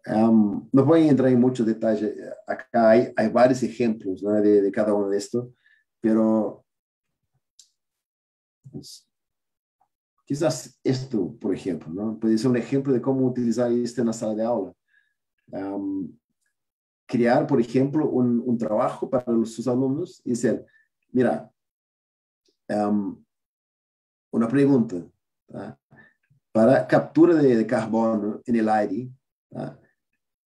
no voy a entrar en mucho detalle. Acá hay varios ejemplos, ¿no?, de cada uno de estos, pero pues, quizás esto, por ejemplo, ¿no?, puede ser un ejemplo de cómo utilizar esto en la sala de aula. Crear, por ejemplo, un trabajo para sus alumnos y decir, mira, una pregunta, ¿tá?, para captura de carbono en el aire, ¿tá?,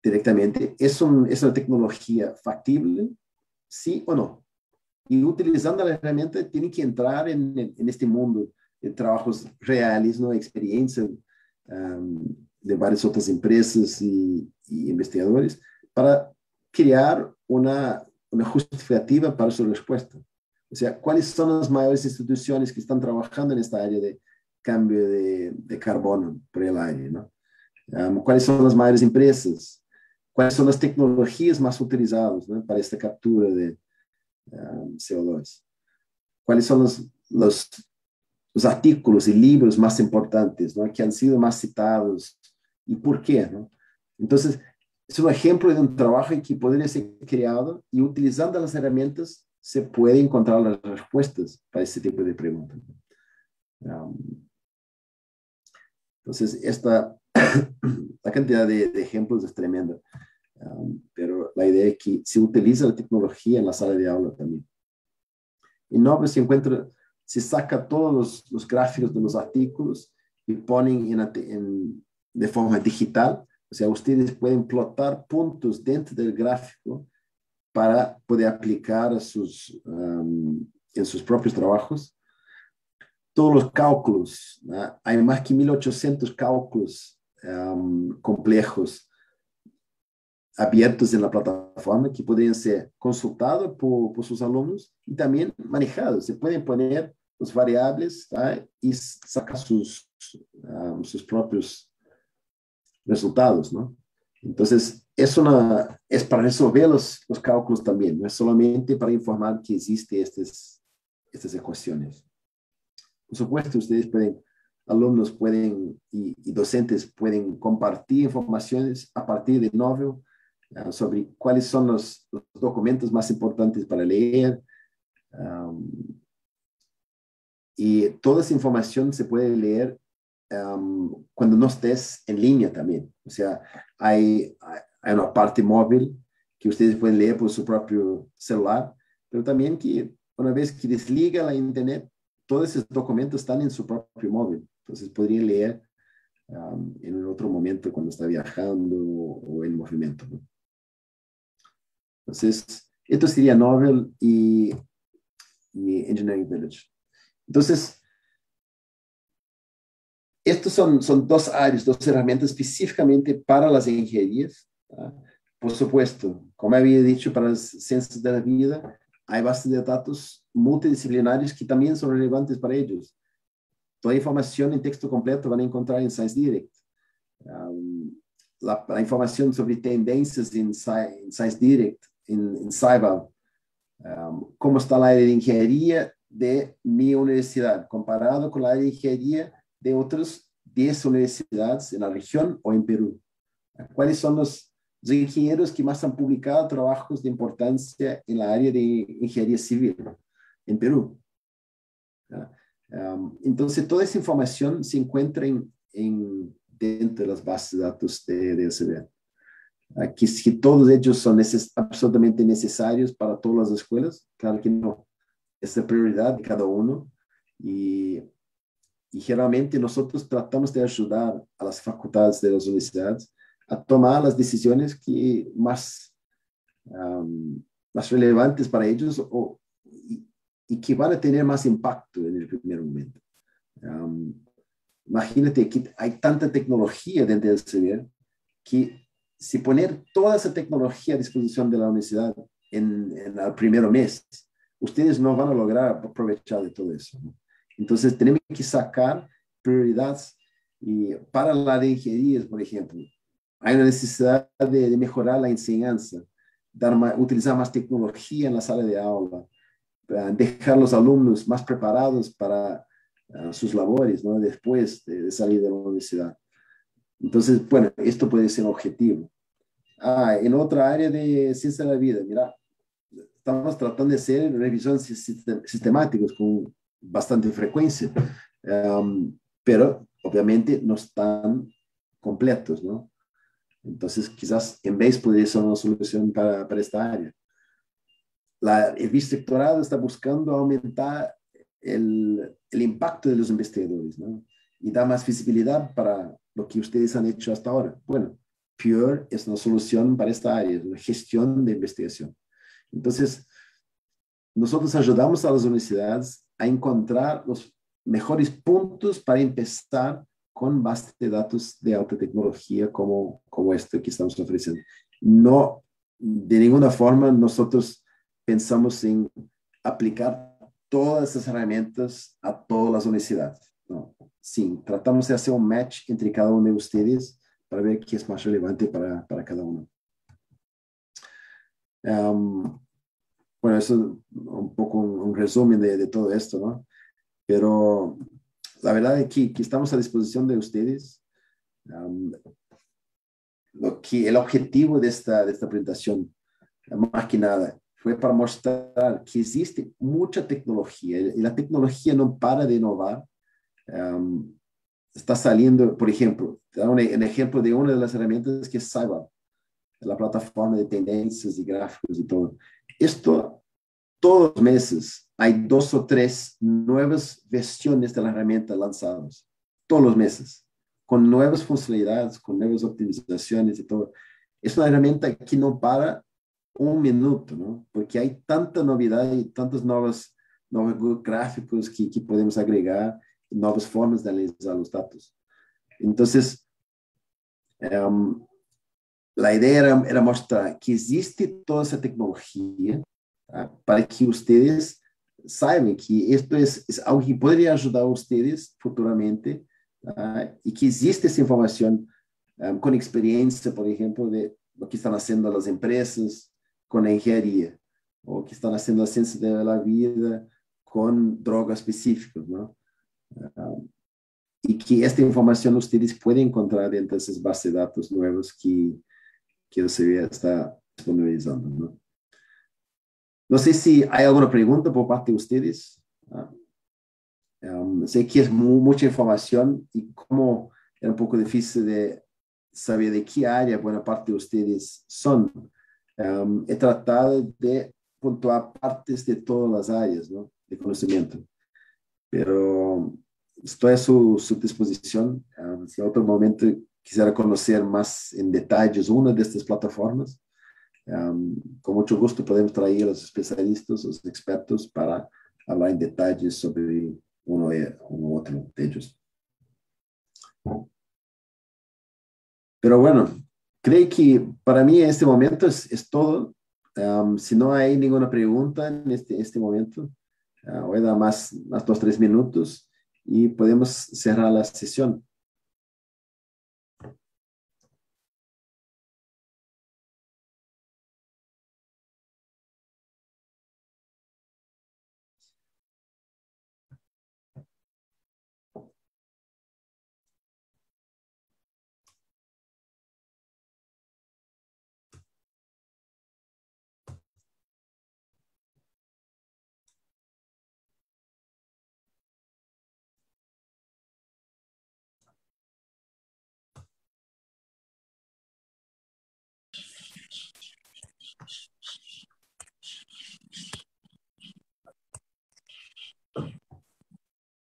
directamente, ¿es una tecnología factible? ¿Sí o no? Y utilizando la herramienta, tienen que entrar en este mundo de trabajos reales, ¿no?, experiencia de varias otras empresas y investigadores para crear una justificativa para su respuesta. O sea, ¿cuáles son las mayores instituciones que están trabajando en esta área de cambio de carbono por el aire, ¿no? ¿Cuáles son las mayores empresas? ¿Cuáles son las tecnologías más utilizadas, ¿no?, para esta captura de CO2? ¿Cuáles son los artículos y libros más importantes, ¿no?, que han sido más citados y por qué, ¿no? Entonces, es un ejemplo de un trabajo que podría ser creado y utilizando las herramientas se puede encontrar las respuestas para ese tipo de preguntas. Entonces, la cantidad de ejemplos es tremenda, pero la idea es que se utiliza la tecnología en la sala de aula también. En Novel se saca todos los gráficos de los artículos y ponen de forma digital. O sea, ustedes pueden plotar puntos dentro del gráfico para poder aplicar en sus propios trabajos. Todos los cálculos, ¿no? Hay más que 1800 cálculos complejos abiertos en la plataforma que podrían ser consultados por sus alumnos y también manejados. Se pueden poner las variables, ¿tá? Y sacar sus propios resultados, ¿no? Entonces, es para resolver los cálculos también, no es solamente para informar que existen estas ecuaciones. Por supuesto, alumnos pueden y docentes pueden compartir informaciones a partir de Novel sobre cuáles son los documentos más importantes para leer. Y toda esa información se puede leer cuando no estés en línea también. O sea, hay una parte móvil que ustedes pueden leer por su propio celular, pero también que una vez que desliga la internet, todos esos documentos están en su propio móvil. Entonces podrían leer en otro momento cuando está viajando o en movimiento, ¿no? Entonces, esto sería Novel y Engineering Village. Entonces, estos son dos áreas, dos herramientas específicamente para las ingenierías, ¿tá? Por supuesto, como había dicho, para las ciencias de la vida, hay bases de datos multidisciplinarios que también son relevantes para ellos. Toda información en texto completo van a encontrar en ScienceDirect. La información sobre tendencias en ScienceDirect, en Scival, cómo está la área de ingeniería de mi universidad comparado con la área de ingeniería de otras 10 universidades en la región o en Perú. ¿Cuáles son los ingenieros que más han publicado trabajos de importancia en la área de ingeniería civil en Perú? Entonces, toda esa información se encuentra dentro de las bases de datos de ECB. Que todos ellos son absolutamente necesarios para todas las escuelas, claro que no. Es la prioridad de cada uno y generalmente nosotros tratamos de ayudar a las facultades de las universidades a tomar las decisiones que más relevantes para ellos y que van a tener más impacto en el primer momento. Imagínate que hay tanta tecnología dentro del CBR que si poner toda esa tecnología a disposición de la universidad en el primer mes, ustedes no van a lograr aprovechar de todo eso, ¿no? Entonces, tenemos que sacar prioridades y para la de ingenierías, por ejemplo, hay una necesidad de mejorar la enseñanza, utilizar más tecnología en la sala de aula, dejar los alumnos más preparados para sus labores, ¿no? Después de salir de la universidad. Entonces, bueno, esto puede ser un objetivo. En otra área de ciencia de la vida, mira, estamos tratando de hacer revisiones sistemáticas con bastante frecuencia, pero obviamente no están completos, ¿no? Entonces, quizás en vez podría ser una solución para esta área. El vicerrectorado está buscando aumentar el impacto de los investigadores, ¿no? Y dar más visibilidad para lo que ustedes han hecho hasta ahora. Bueno, Pure es una solución para esta área, es una gestión de investigación. Entonces, nosotros ayudamos a las universidades a encontrar los mejores puntos para empezar con bases de datos de alta tecnología como este que estamos ofreciendo. No, de ninguna forma nosotros pensamos en aplicar todas esas herramientas a todas las universidades. No. Sí, tratamos de hacer un match entre cada uno de ustedes para ver qué es más relevante para cada uno. Bueno, eso es un poco un resumen de todo esto, ¿no? Pero la verdad es que estamos a disposición de ustedes. El objetivo de esta presentación, más que nada, fue para mostrar que existe mucha tecnología y la tecnología no para de innovar Um, está saliendo, por ejemplo, te da un ejemplo de una de las herramientas que es Cyber, la plataforma de tendencias y gráficos y todo. Esto, todos los meses, hay 2 o 3 nuevas versiones de la herramienta lanzadas, todos los meses, con nuevas funcionalidades, con nuevas optimizaciones y todo. Es una herramienta que no para un minuto, ¿no? Porque hay tanta novedad y tantos nuevos gráficos que podemos agregar, nuevas formas de analizar los datos. Entonces, la idea era mostrar que existe toda esa tecnología para que ustedes saibam que esto es algo que podría ayudar a ustedes futuramente y que existe esa información con experiencia, por ejemplo, de lo que están haciendo las empresas con la ingeniería o que están haciendo la ciencia de la vida con drogas específicas, ¿no? Y que esta información ustedes pueden encontrar dentro de esas bases de datos nuevas que o CVA está disponibilizando, ¿no? No sé si hay alguna pregunta por parte de ustedes. Sé que es mucha información y como era un poco difícil de saber de qué área buena parte de ustedes son. He tratado de puntuar partes de todas las áreas, ¿no?, de conocimiento, pero estoy a su disposición. Si en otro momento quisiera conocer más en detalles una de estas plataformas, con mucho gusto podemos traer a los especialistas, los expertos, para hablar en detalles sobre uno u otro de ellos. Pero bueno, creo que para mí en este momento es todo. Si no hay ninguna pregunta en este momento, voy a dar más 2 o 3 minutos y podemos cerrar la sesión.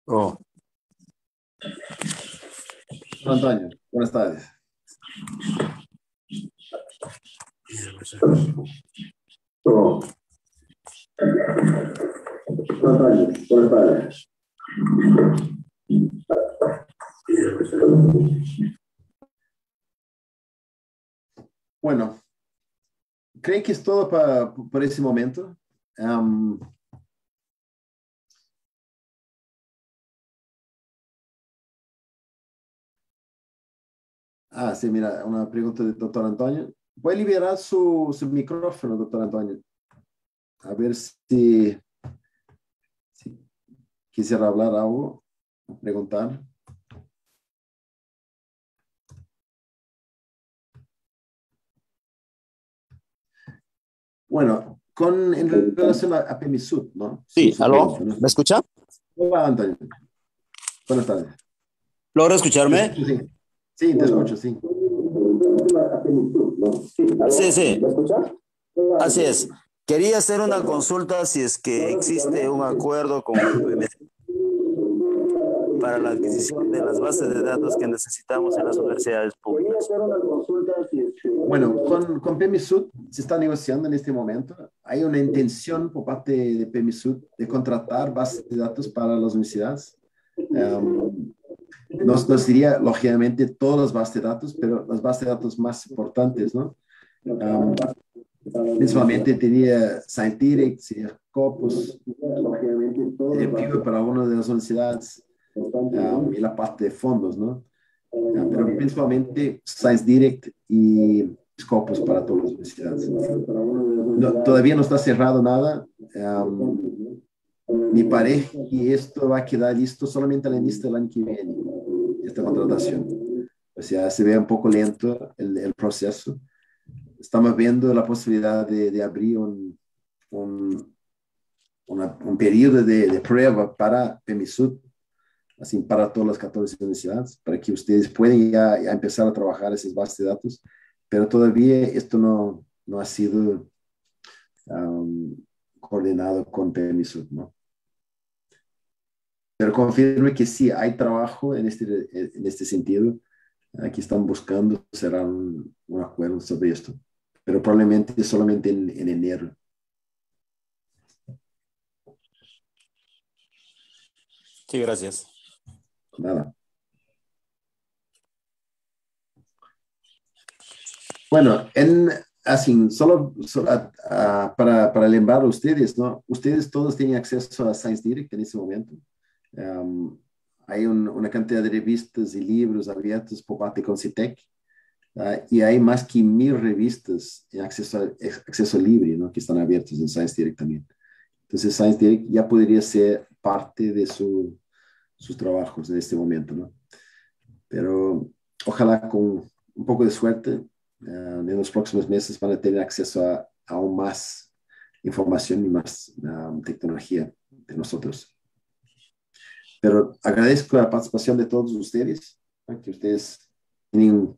Oh. Antonio, buenas tardes. Oh. Antonio, buenas tardes. Bueno, creo que es todo por ese momento. Sí, mira, una pregunta del doctor Antonio. Voy a liberar su micrófono, doctor Antonio. A ver si quisiera hablar algo, preguntar. Bueno, en relación a PEMISUD, ¿no? Sí, Su ¿aló? pregunta, ¿no? ¿Me escucha? Hola, Antonio. Buenas tardes. ¿Logra Te escucharme? escucho, sí. Sí, te escucho, sí. Sí, sí. ¿Me escuchas? Así es. Quería hacer una consulta si es que existe un acuerdo con para la adquisición de las bases de datos que necesitamos en las universidades públicas. Bueno, con PEMISUD se está negociando en este momento. Hay una intención por parte de PEMISUD de contratar bases de datos para las universidades. Nos diría, lógicamente, todas las bases de datos, pero las bases de datos más importantes, ¿no? Principalmente tenía Scientific, Scopus, Pure para algunas de las universidades, y la parte de fondos, ¿no? Pero principalmente Science Direct y Scopus para todas las universidades. Todavía no está cerrado nada. Me parece que esto va a quedar listo solamente al inicio del año que viene, esta contratación. O sea, se ve un poco lento el proceso. Estamos viendo la posibilidad de abrir un periodo de prueba para PEMISUD así para todas las 14 universidades, para que ustedes puedan ya empezar a trabajar esas bases de datos, pero todavía esto no ha sido coordinado con permiso, ¿no? Pero confirme que sí, hay trabajo en este sentido. Aquí están buscando cerrar un acuerdo sobre esto, pero probablemente solamente en enero. Sí, gracias. Nada. Bueno, así, para lembrar a ustedes, ¿no? Ustedes todos tienen acceso a Science Direct en ese momento. Um, Hay una cantidad de revistas y libros abiertos por parte de Concitec, y hay más que 1000 revistas en acceso libre, ¿no? Que están abiertos en Science Direct también. Entonces, Science Direct ya podría ser parte de sus trabajos en este momento, ¿no? Pero ojalá con un poco de suerte, en los próximos meses van a tener acceso a aún más información y más tecnología de nosotros. Pero agradezco la participación de todos ustedes, ¿no? Que ustedes tienen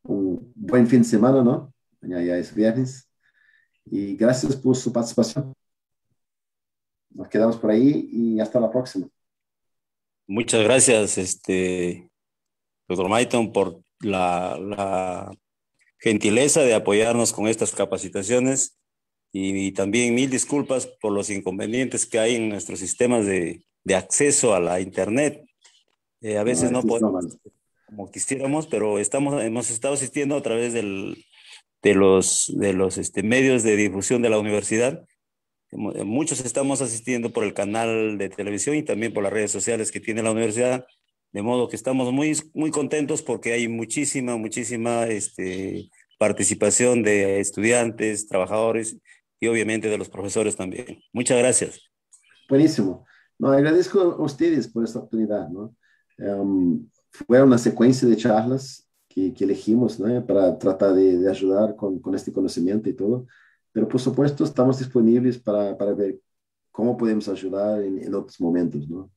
un buen fin de semana, ¿no? Mañana ya es viernes. Y gracias por su participación. Nos quedamos por ahí y hasta la próxima. Muchas gracias, doctor Maiton, por la gentileza de apoyarnos con estas capacitaciones y también mil disculpas por los inconvenientes que hay en nuestros sistemas de acceso a la Internet. A No, veces no esto es podemos normal. como quisiéramos, pero hemos estado asistiendo a través de los medios de difusión de la universidad. Muchos estamos asistiendo por el canal de televisión y también por las redes sociales que tiene la universidad, de modo que estamos muy contentos porque hay muchísima participación de estudiantes, trabajadores y obviamente de los profesores también. Muchas gracias. Buenísimo. No, agradezco a ustedes por esta oportunidad, ¿no? Fue una secuencia de charlas que elegimos, ¿no? Para tratar de ayudar con este conocimiento y todo. Pero por supuesto estamos disponibles para ver cómo podemos ayudar en otros momentos, ¿no?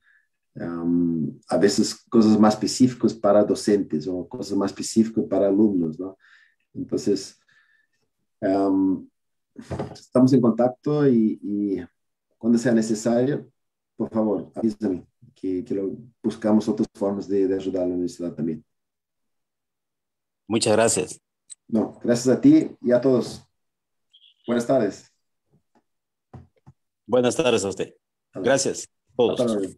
A veces cosas más específicas para docentes o cosas más específicas para alumnos, ¿no? Entonces, um, estamos en contacto y cuando sea necesario, por favor, avísame que buscamos otras formas de ayudar a la universidad también. Muchas gracias. No, gracias a ti y a todos. Buenas tardes. Buenas tardes a usted. Hasta Gracias a hasta todos. luego.